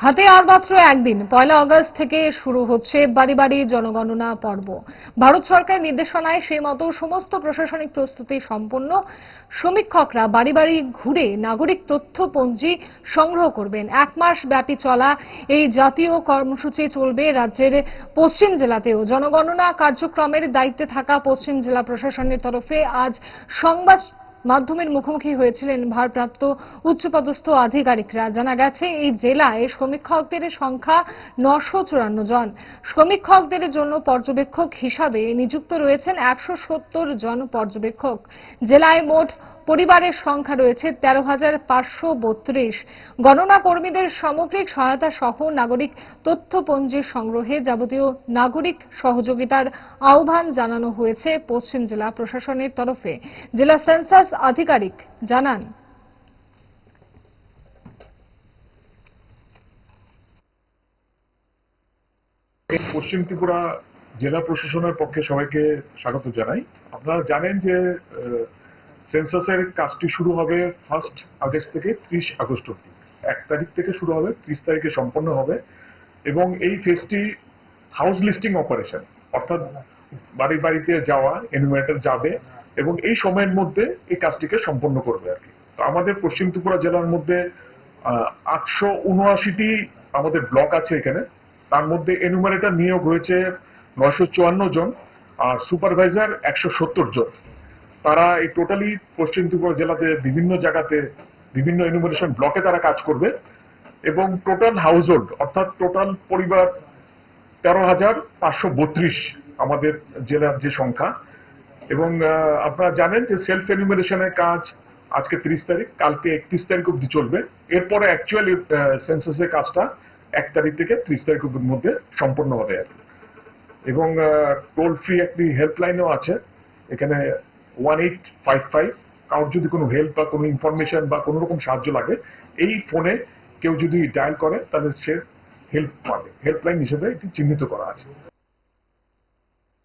হাতে আর মাত্র একদিন 1 আগস্ট থেকে শুরু হচ্ছে বাড়ি বাড়ি জনগণনা পর্ব। ভারত সরকারের নির্দেশনায় সেই মতো সমস্ত প্রশাসনিক প্রস্তুতি সম্পন্ন। সমীক্ষকরা বাড়ি বাড়ি ঘুরে নাগরিক তথ্যপঞ্জি সংগ্রহ করবেন। 1 মাস ব্যাপী চলা এই জাতীয় কর্মসূচি চলবে রাজ্যের পশ্চিম জেলাতেও। জনগণনা কার্যক্রমের দায়িত্বে থাকা পশ্চিম জেলা প্রশাসনের তরফে আজ সংবাদ মাধ্যমের মুখোমুখি হয়েছিলেন ভারপ্রাপ্ত উচ্চপদস্থ আধিকারিকরা। জানা গেছে এই জেলায় সমীক্ষকদের সংখ্যা 954 জন। সমীক্ষকদের জন্য পর্যবেক্ষক হিসাবে নিযুক্ত রয়েছেন 170 জন পর্যবেক্ষক। জেলায় মোট পরিবারের সংখ্যা রয়েছে 13,532। গণনা কর্মীদের সামগ্রিক সহায়তা সহ নাগরিক তথ্যপঞ্জি সংগ্রহে যাবতীয় নাগরিক সহযোগিতার আহ্বান জানানো হয়েছে পশ্চিম জেলা প্রশাসনের তরফে। জেলা সেন্সাস আধিকারিক জানান, পশ্চিম ত্রিপুরা জেলা প্রশাসনের পক্ষে সবাইকে স্বাগত জানাই। আপনারা জানেন যে সেন্সাসের কাজটি শুরু হবে 1 আগস্ট থেকে 30 আগস্ট অবধি। 1 তারিখ থেকে শুরু হবে, 30 তারিখে সম্পন্ন হবে এবং এই ফেজটি হাউস লিস্টিং অপারেশন, অর্থাৎ বাড়ি বাড়িতে যাওয়া, এনুমারেটর যাবে এবং এই সময়ের মধ্যে এই কাজটিকে সম্পন্ন করবে আর কি। তো আমাদের পশ্চিম ত্রিপুরা জেলার মধ্যে 879টি আমাদের ব্লক আছে এখানে। তার মধ্যে এনুমারেটর নিয়োগ হয়েছে 954 জন আর সুপারভাইজার 170 জন। তারা এই টোটালি পশ্চিম ত্রিপুরা জেলাতে বিভিন্ন জায়গাতে বিভিন্ন এনুমারেশন ব্লকে তারা কাজ করবে এবং টোটাল হাউস হোল্ড অর্থাৎ টোটাল পরিবার 13,532 আমাদের জেলার যে সংখ্যা। এবং আপনারা জানেন যে সেলফ এনুমারেশনের কাজ আজকে 30 তারিখ, কালকে 31 তারিখ অব্দি চলবে। এরপরে অ্যাকচুয়ালি সেন্সাসের কাজটা 1 তারিখ থেকে 30 তারিখের মধ্যে সম্পন্ন হবে আর কি। এবং টোল ফ্রি একটি হেল্পলাইনও আছে এখানে 1855। কারোর যদি কোনো হেল্প বা কোনো ইনফরমেশন বা কোনো রকম সাহায্য লাগে, এই ফোনে কেউ যদি ডায়াল করে তাহলে সে হেল্প পাবে। হেল্পলাইন হিসেবে এটি চিহ্নিত করা আছে।